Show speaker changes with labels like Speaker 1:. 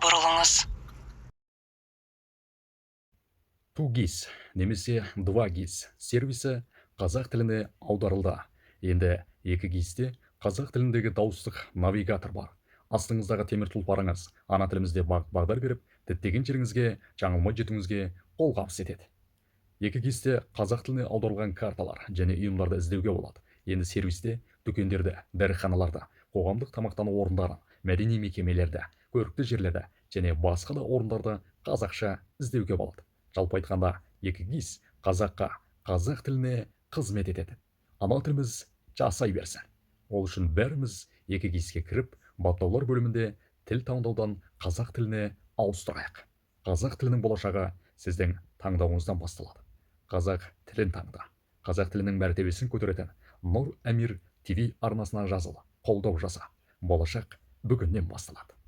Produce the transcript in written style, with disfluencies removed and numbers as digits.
Speaker 1: бұрылыңыз.
Speaker 2: Тугис немесе 2GIS сервисі қазақ тіліне аударылды. Енді 2GIS-те қазақ тіліндегі дауыстық навигатор бар. Астыңыздағы темір тұлпарыңыз ана тілімізде бағдар беріп, діттеген жеріңізге жаңылмай жетуіңізге қолғабыс етеді. 2GIS-те қазақ тіліне аударылған карталар және ұйымдарды іздеуге болады. Енді сервисте дүкендерді, дәріханаларды, қоғамдық тамақтану орындарын, мәдени мекемелерді, көрікті жерлерді және басқа да орындарды қазақша іздеуге болады. Жалпы айтқанда, 2GIS қазаққа, қазақ тіліне қызмет етеді. Ана тіліміз жасай берсін. Ол үшін бәріміз 2GIS-ке кіріп, баптаулар бөлімінде тіл таңдаудан қазақ тіліне ауыстырайық. Қазақ тілінің болашағы сіздің таңдауыңыздан басталады. Қазақ тілін таңда. Қазақ тілінің мәртебесін көтеретін Нұр Әмір ТV арнасына жазыл, қолдау жаса. Болашақ бүгіннен басталады.